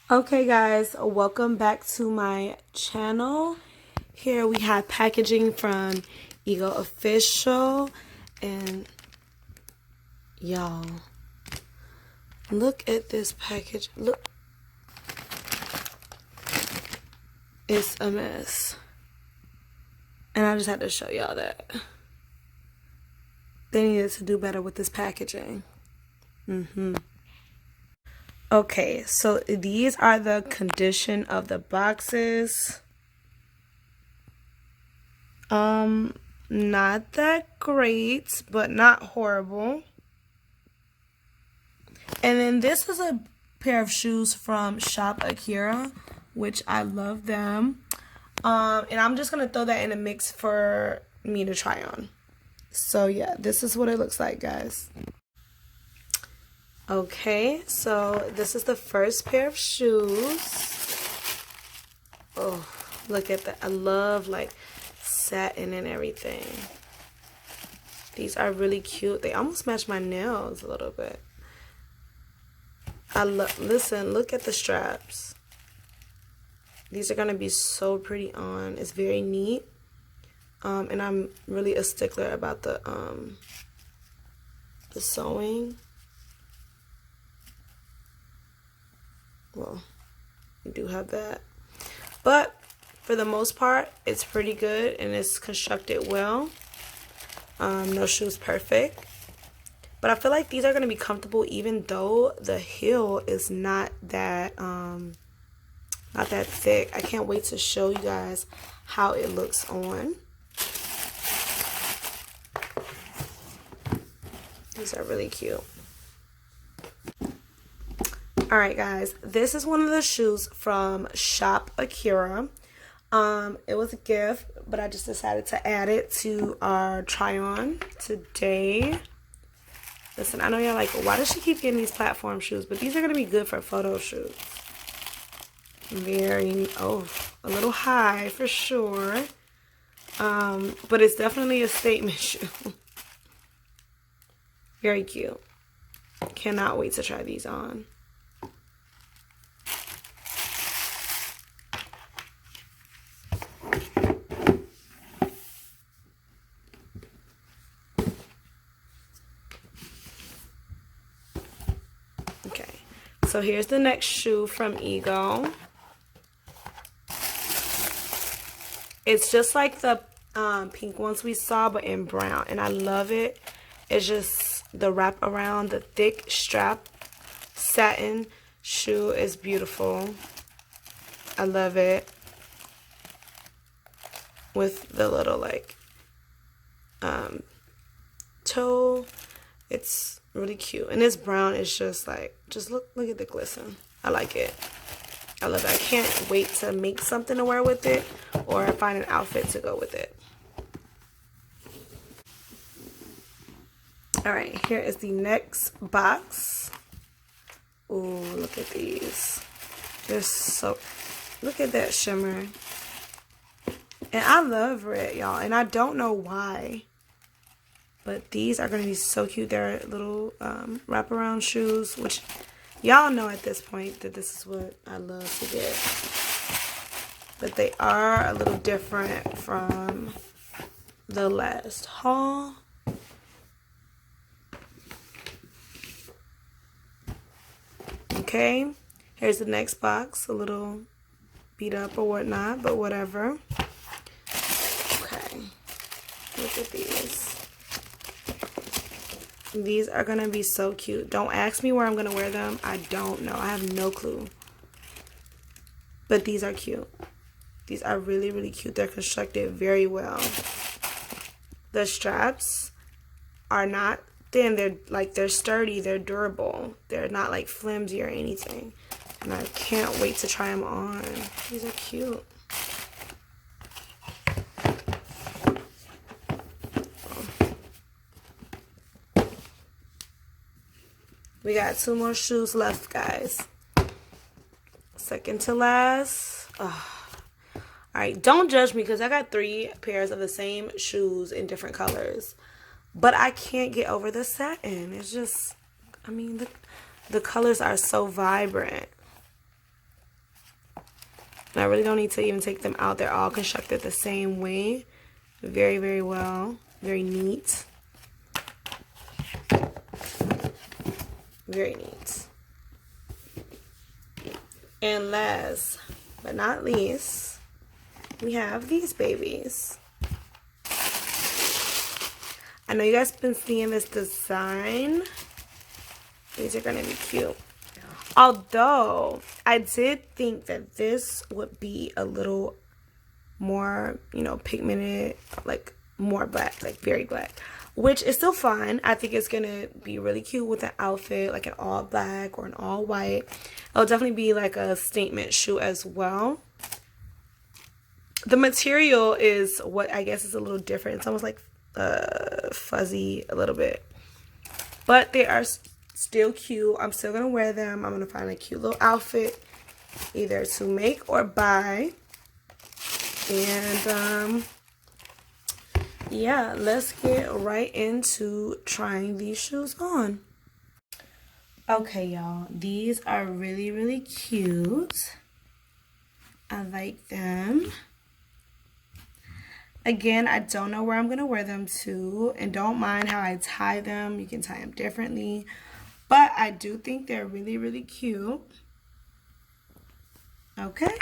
Okay guys, welcome back to my channel. Here we have packaging from Ego Official, and y'all, look at this package. Look, it's a mess. And I just had to show y'all that. They needed to do better with this packaging. Okay, so these are the condition of the boxes. Not that great, but not horrible. And then this is a pair of shoes from Shop Akira, which I love them. And I'm just gonna throw that in a mix for me to try on. So yeah, this is what it looks like, guys. Okay, so this is the first pair of shoes. Oh, look at that. I love like satin and everything. These are really cute. They almost match my nails a little bit. Listen, look at the straps. These are gonna be so pretty on. It's very neat. And I'm really a stickler about the sewing. Well, we do have that. But for the most part, it's pretty good and it's constructed well. No shoes perfect. But I feel like these are going to be comfortable even though the heel is not that thick. I can't wait to show you guys how it looks on. These are really cute. Alright guys, this is one of the shoes from Shop Akira. It was a gift, but I just decided to add it to our try on today. Listen, I know y'all like, why does she keep getting these platform shoes? But these are going to be good for photo shoots. A little high for sure. But it's definitely a statement shoe. Very cute. Cannot wait to try these on. Okay, so here's the next shoe from Ego. It's just like the pink ones we saw, but in brown, and I love it. It's just the wrap around, the thick strap satin shoe is beautiful. I love it. With the little like toe, it's really cute, and this brown is just like, look at the glisten. I like it. I love it. I can't wait to make something to wear with it or find an outfit to go with it. All right, here is the next box. Ooh, look at these. They're so, look at that shimmer. And I love red, y'all, and I don't know why. But these are going to be so cute. They're little wraparound shoes, which y'all know at this point that this is what I love to get. But they are a little different from the last haul. Okay, here's the next box. A little beat up or whatnot, but whatever. Okay, look at these. These are going to be so cute. Don't ask me where I'm going to wear them. I don't know. I have no clue. But these are cute. These are really, really cute. They're constructed very well. The straps are not thin. They're sturdy. They're durable. They're not like flimsy or anything. And I can't wait to try them on. These are cute. We got 2 more shoes left, guys. Second to last. Alright, don't judge me because I got 3 pairs of the same shoes in different colors. But I can't get over the satin. It's just, I mean, the colors are so vibrant. And I really don't need to even take them out. They're all constructed the same way. Very, very well. Very neat. Very neat. And last but not least, we have these babies. I know you guys have been seeing this design. These are going to be cute. Although, I did think that this would be a little more, you know, pigmented, like more black, like very black. Which is still fine. I think it's going to be really cute with an outfit, like an all black or an all white. It'll definitely be like a statement shoe as well. The material is what I guess is a little different. It's almost like fuzzy a little bit. But they are still cute. I'm still going to wear them. I'm going to find a cute little outfit either to make or buy. And yeah, let's get right into trying these shoes on. Okay, y'all, these are really, really cute. I like them. Again, I don't know where I'm going to wear them to, and don't mind how I tie them. You can tie them differently, but I do think they're really, really cute. Okay.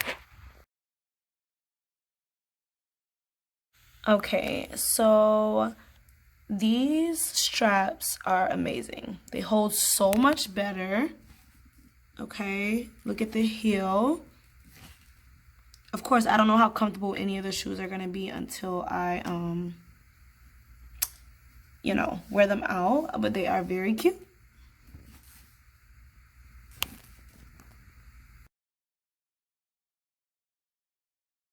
Okay, so these straps are amazing. They hold so much better. Okay, look at the heel. Of course, I don't know how comfortable any of the shoes are gonna be until I, you know, wear them out, but they are very cute.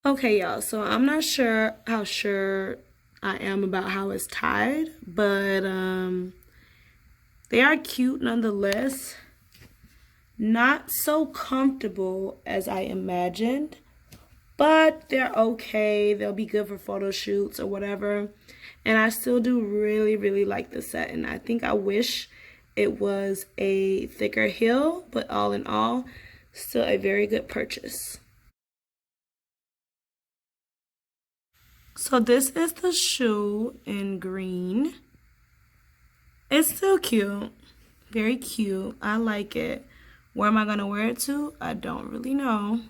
Okay, y'all, so I'm not sure how sure I am about how it's tied, but they are cute nonetheless. Not so comfortable as I imagined, but they're okay. They'll be good for photo shoots or whatever. And I still do really, really like the set. And I think I wish it was a thicker heel, but all in all, still a very good purchase. So this is the shoe in green. It's still cute. Very cute. I like it. Where am I going to wear it to? I don't really know.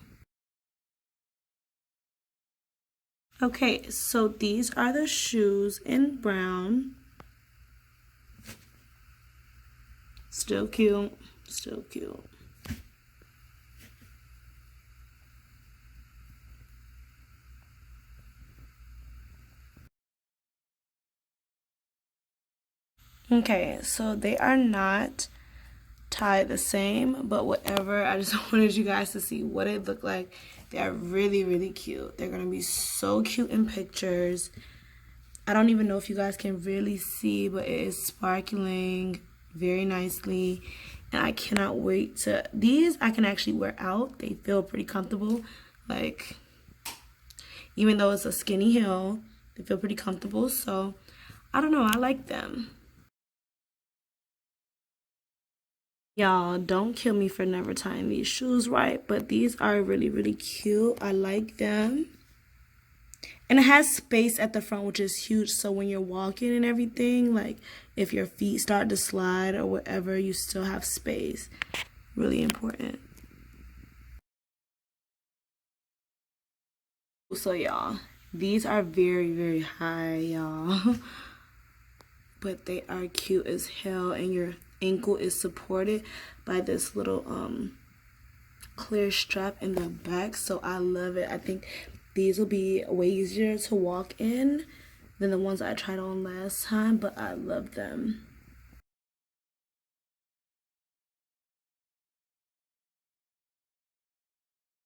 Okay, so these are the shoes in brown. Still cute. Still cute. Okay, so they are not tied the same, but whatever. I just wanted you guys to see what it looked like. They are really, really cute. They're going to be so cute in pictures. I don't even know if you guys can really see, but it is sparkling very nicely. And I cannot wait to... These I can actually wear out. They feel pretty comfortable. Like, even though it's a skinny heel, they feel pretty comfortable. So, I don't know. I like them. Y'all, don't kill me for never tying these shoes right, but these are really, really cute. I like them. And it has space at the front, which is huge, so when you're walking and everything, like if your feet start to slide or whatever, you still have space. Really important. So y'all, these are very, very high, y'all. But they are cute as hell, and your ankle is supported by this little clear strap in the back, so I love it. I think these will be way easier to walk in than the ones I tried on last time, but I love them.